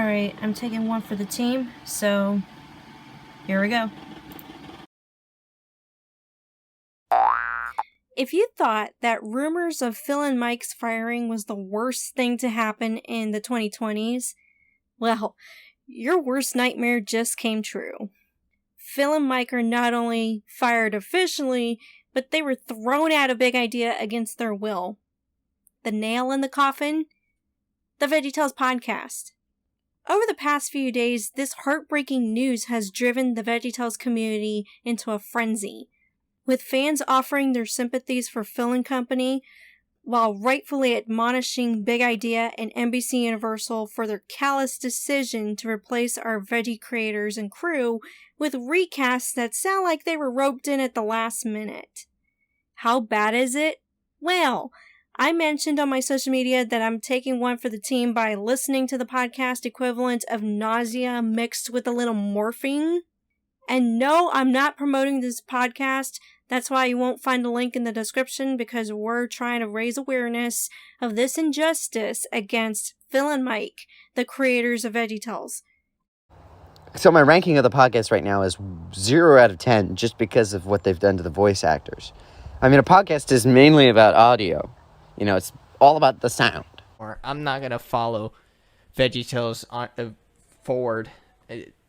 Alright, I'm taking one for the team, so here we go. If you thought that rumors of Phil and Mike's firing was the worst thing to happen in the 2020s, well, your worst nightmare just came true. Phil and Mike are not only fired officially, but they were thrown out of Big Idea against their will. The nail in the coffin? The VeggieTales podcast. Over the past few days, this heartbreaking news has driven the VeggieTales community into a frenzy, with fans offering their sympathies for Phil and company, while rightfully admonishing Big Idea and NBCUniversal for their callous decision to replace our Veggie creators and crew with recasts that sound like they were roped in at the last minute. How bad is it? Well, I mentioned on my social media that I'm taking one for the team by listening to the podcast equivalent of nausea mixed with a little morphine. And no, I'm not promoting this podcast. That's why you won't find a link in the description, because we're trying to raise awareness of this injustice against Phil and Mike, the creators of VeggieTales. So my ranking of the podcast right now is 0 out of 10 just because of what they've done to the voice actors. I mean, a podcast is mainly about audio. You know, it's all about the sound. I'm not going to follow VeggieTales forward.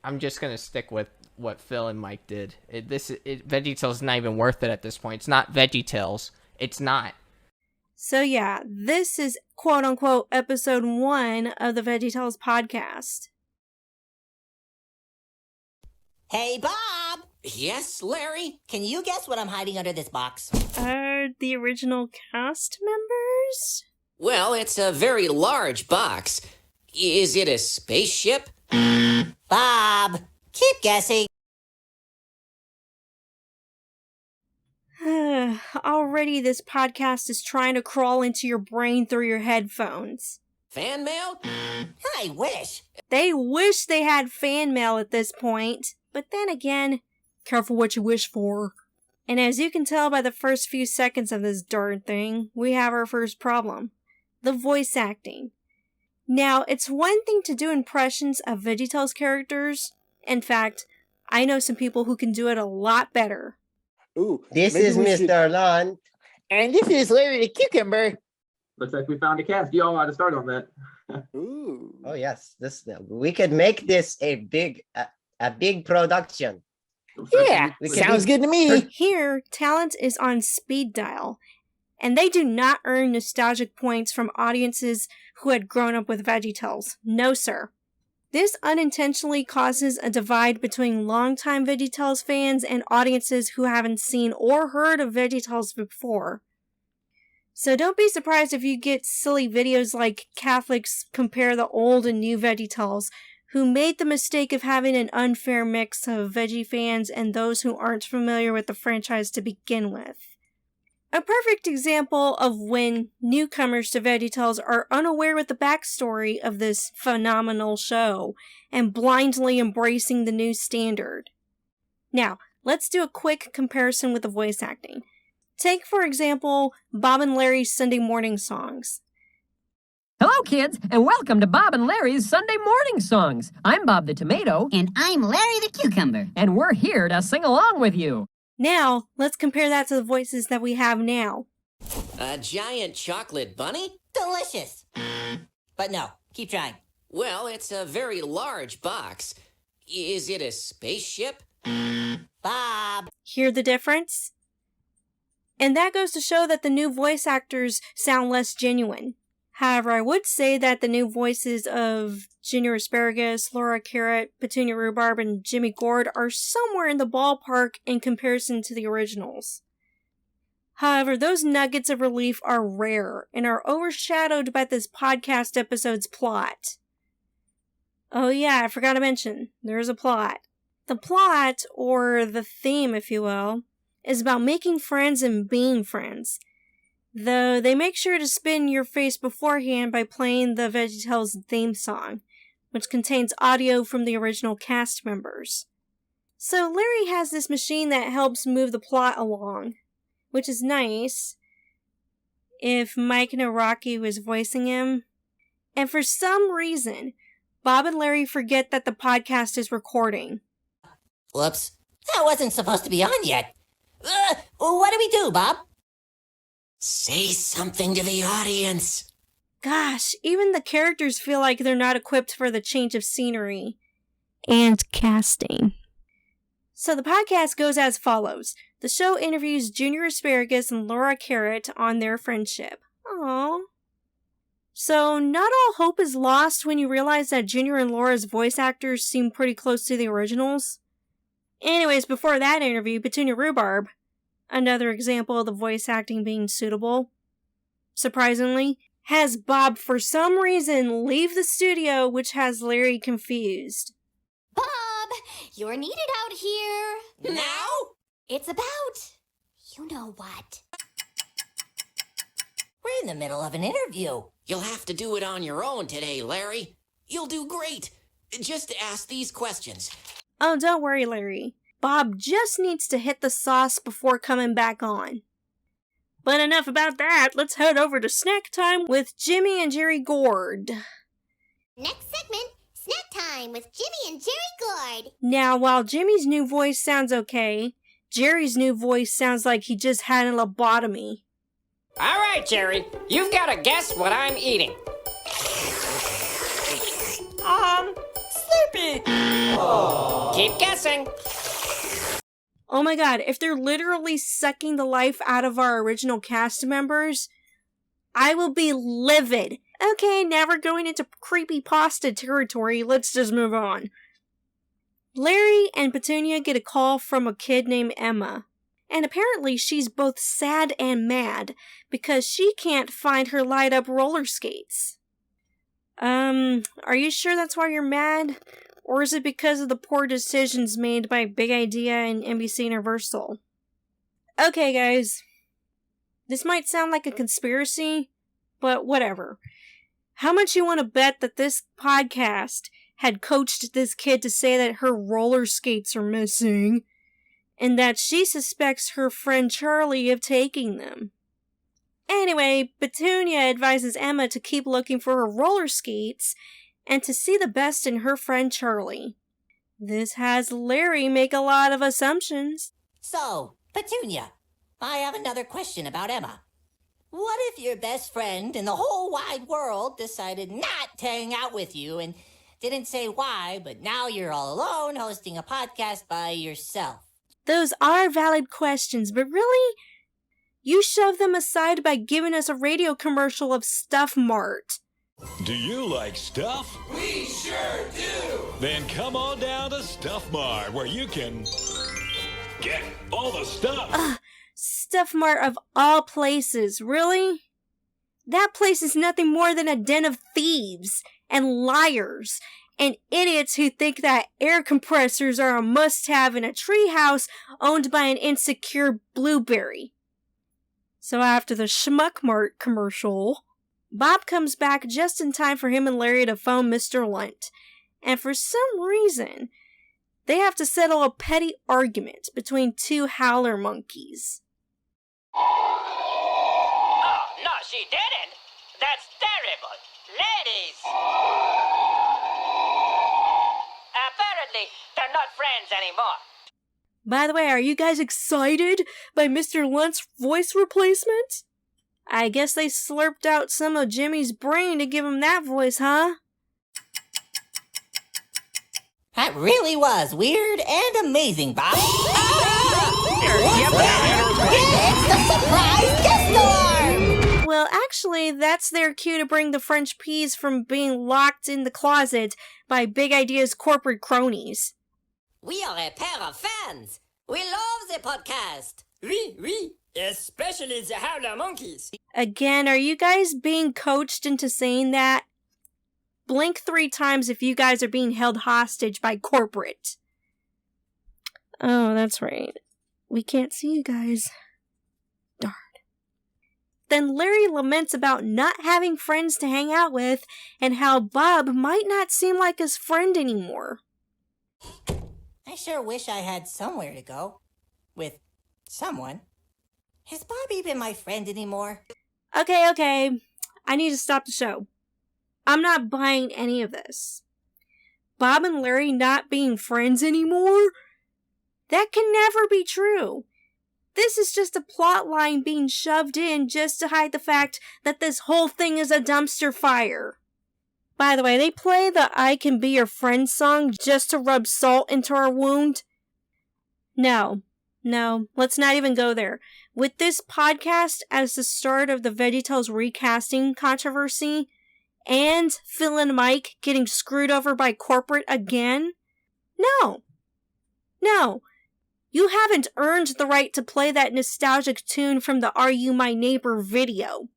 I'm just going to stick with what Phil and Mike did. VeggieTales is not even worth it at this point. It's not VeggieTales. It's not. So yeah, this is quote-unquote episode 1 of the VeggieTales podcast. Hey, Bob! Yes, Larry? Can you guess what I'm hiding under this box? The original cast members? Well, it's a very large box. Is it a spaceship? Bob! Keep guessing. Already this podcast is trying to crawl into your brain through your headphones. Fan mail? I wish. They wish they had fan mail at this point. But then again, careful what you wish for. And as you can tell by the first few seconds of this darn thing, we have our first problem. The voice acting. Now, it's one thing to do impressions of VeggieTales characters. In fact, I know some people who can do it a lot better. Ooh, This is Mr. Lund. And this is Larry the Cucumber. Looks like we found a cast. You all got to start on that. Ooh. Oh yes, we could make this a big production. Yeah, We could sounds be- good to me. Here, talent is on speed dial, and they do not earn nostalgic points from audiences who had grown up with VeggieTales. No, sir. This unintentionally causes a divide between longtime VeggieTales fans and audiences who haven't seen or heard of VeggieTales before. So don't be surprised if you get silly videos like Catholics compare the old and new VeggieTales, who made the mistake of having an unfair mix of Veggie fans and those who aren't familiar with the franchise to begin with. A perfect example of when newcomers to VeggieTales are unaware with the backstory of this phenomenal show and blindly embracing the new standard. Now, let's do a quick comparison with the voice acting. Take, for example, Bob and Larry's Sunday morning songs. Hello, kids, and welcome to Bob and Larry's Sunday Morning Songs. I'm Bob the Tomato. And I'm Larry the Cucumber. And we're here to sing along with you. Now, let's compare that to the voices that we have now. A giant chocolate bunny? Delicious. But no, keep trying. Well, it's a very large box. Is it a spaceship? Bob. Hear the difference? And that goes to show that the new voice actors sound less genuine. However, I would say that the new voices of Junior Asparagus, Laura Carrot, Petunia Rhubarb, and Jimmy Gourd are somewhere in the ballpark in comparison to the originals. However, those nuggets of relief are rare and are overshadowed by this podcast episode's plot. Oh yeah, I forgot to mention, there's a plot. The plot, or the theme if you will, is about making friends and being friends. Though they make sure to spin your face beforehand by playing the VeggieTales theme song, which contains audio from the original cast members. So Larry has this machine that helps move the plot along, which is nice. If Mike Nawrocki was voicing him. And for some reason, Bob and Larry forget that the podcast is recording. Whoops. That wasn't supposed to be on yet. What do we do, Bob? Say something to the audience. Gosh, even the characters feel like they're not equipped for the change of scenery. And casting. So the podcast goes as follows. The show interviews Junior Asparagus and Laura Carrot on their friendship. Aww. So not all hope is lost when you realize that Junior and Laura's voice actors seem pretty close to the originals. Anyways, before that interview, Petunia Rhubarb, another example of the voice acting being suitable, surprisingly, has Bob for some reason leave the studio, which has Larry confused. Bob, you're needed out here. Now? It's about, you know what. We're in the middle of an interview. You'll have to do it on your own today, Larry. You'll do great. Just ask these questions. Oh, don't worry, Larry. Bob just needs to hit the sauce before coming back on. But enough about that. Let's head over to snack time with Jimmy and Jerry Gord. Next segment, snack time with Jimmy and Jerry Gord. Now, while Jimmy's new voice sounds okay, Jerry's new voice sounds like he just had a lobotomy. All right, Jerry, you've got to guess what I'm eating. Slurpee. Oh. Keep guessing. Oh my god, if they're literally sucking the life out of our original cast members, I will be livid. Okay, now we're going into creepypasta territory, let's just move on. Larry and Petunia get a call from a kid named Emma. And apparently she's both sad and mad because she can't find her light-up roller skates. Are you sure that's why you're mad? Or is it because of the poor decisions made by Big Idea and NBCUniversal? Okay, guys. This might sound like a conspiracy, but whatever. How much you want to bet that this podcast had coached this kid to say that her roller skates are missing? And that she suspects her friend Charlie of taking them. Anyway, Petunia advises Emma to keep looking for her roller skates and to see the best in her friend Charlie. This has Larry make a lot of assumptions. So, Petunia, I have another question about Emma. What if your best friend in the whole wide world decided not to hang out with you and didn't say why, but now you're all alone hosting a podcast by yourself? Those are valid questions, but really, you shove them aside by giving us a radio commercial of Stuff Mart. Do you like stuff? We sure do! Then come on down to Stuff Mart, where you can get all the stuff. Stuff Mart of all places, really? That place is nothing more than a den of thieves and liars and idiots who think that air compressors are a must-have in a treehouse owned by an insecure blueberry. So after the Schmuck Mart commercial, Bob comes back just in time for him and Larry to phone Mr. Lunt. And for some reason, they have to settle a petty argument between two howler monkeys. Oh, no, she didn't. That's terrible. Ladies. Apparently, they're not friends anymore. By the way, are you guys excited by Mr. Lunt's voice replacement? I guess they slurped out some of Jimmy's brain to give him that voice, huh? That really was weird and amazing, Bob. It's the surprise guest alarm! Well, actually, that's their cue to bring the French peas from being locked in the closet by Big Idea's corporate cronies. We are a pair of fans. We love the podcast. Oui. Especially the howler monkeys. Again, are you guys being coached into saying that? Blink 3 times if you guys are being held hostage by corporate. Oh, that's right. We can't see you guys. Darn. Then Larry laments about not having friends to hang out with and how Bob might not seem like his friend anymore. I sure wish I had somewhere to go. With someone. Is Bob even my friend anymore? Okay. I need to stop the show. I'm not buying any of this. Bob and Larry not being friends anymore? That can never be true. This is just a plot line being shoved in just to hide the fact that this whole thing is a dumpster fire. By the way, they play the I Can Be Your Friend song just to rub salt into our wound. No, let's not even go there. With this podcast as the start of the VeggieTales recasting controversy, and Phil and Mike getting screwed over by corporate again? No. You haven't earned the right to play that nostalgic tune from the Are You My Neighbor video.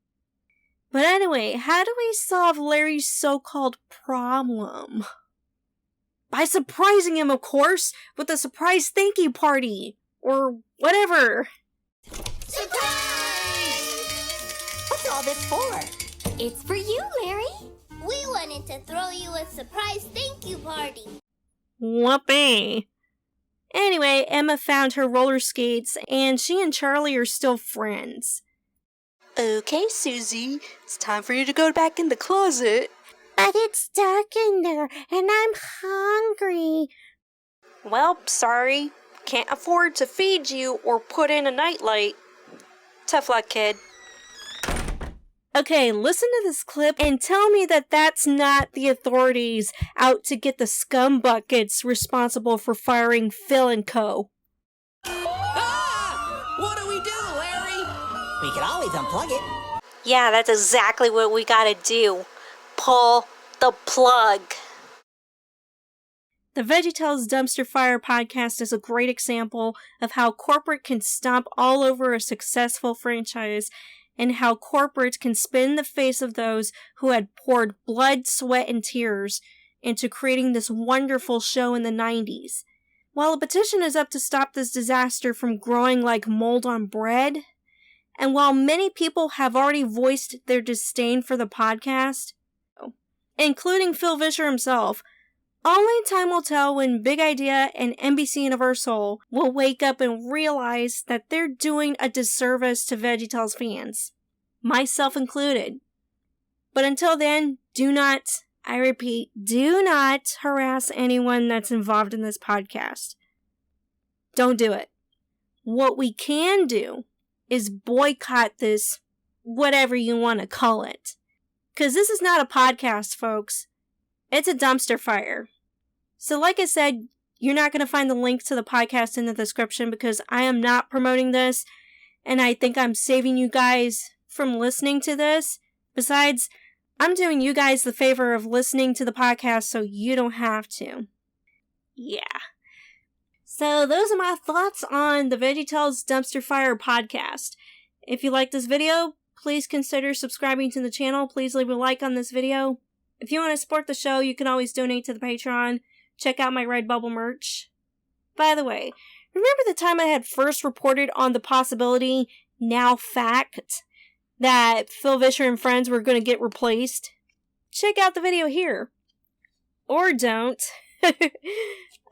But anyway, how do we solve Larry's so-called problem? By surprising him, of course, with a surprise thank you party. Or whatever. Surprise! What's all this for? It's for you, Larry. We wanted to throw you a surprise thank you party. Whoopee. Anyway, Emma found her roller skates, and she and Charlie are still friends. Okay, Susie, it's time for you to go back in the closet. But it's dark in there, and I'm hungry. Well, sorry. Can't afford to feed you or put in a nightlight. Tough luck, kid. Okay, listen to this clip and tell me that that's not the authorities out to get the scumbuckets responsible for firing Phil and co. Ah! What do we do, Larry? We could always unplug it. Yeah, that's exactly what we gotta do. Pull the plug. The VeggieTales Dumpster Fire podcast is a great example of how corporate can stomp all over a successful franchise and how corporate can spin in the face of those who had poured blood, sweat, and tears into creating this wonderful show in the 90s. While a petition is up to stop this disaster from growing like mold on bread, and while many people have already voiced their disdain for the podcast, including Phil Vischer himself, only time will tell when Big Idea and NBCUniversal will wake up and realize that they're doing a disservice to VeggieTales fans, myself included. But until then, do not, I repeat, do not harass anyone that's involved in this podcast. Don't do it. What we can do is boycott this, whatever you want to call it. Because this is not a podcast, folks. It's a dumpster fire. So like I said, you're not going to find the link to the podcast in the description because I am not promoting this, and I think I'm saving you guys from listening to this. Besides, I'm doing you guys the favor of listening to the podcast so you don't have to. Yeah. So those are my thoughts on the VeggieTales Dumpster Fire podcast. If you like this video, please consider subscribing to the channel. Please leave a like on this video. If you want to support the show, you can always donate to the Patreon. Check out my Redbubble merch. By the way, remember the time I had first reported on the possibility, now fact, that Phil Vischer and friends were going to get replaced? Check out the video here. Or don't.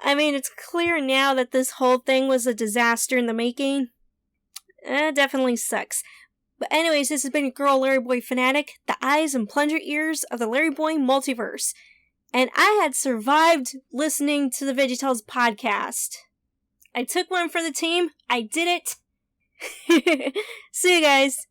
I mean, it's clear now that this whole thing was a disaster in the making. Definitely sucks. But anyways, this has been your girl, Larry Boy Fanatic, the eyes and plunger ears of the Larry Boy multiverse. And I had survived listening to the VeggieTales podcast. I took one for the team. I did it. See you guys.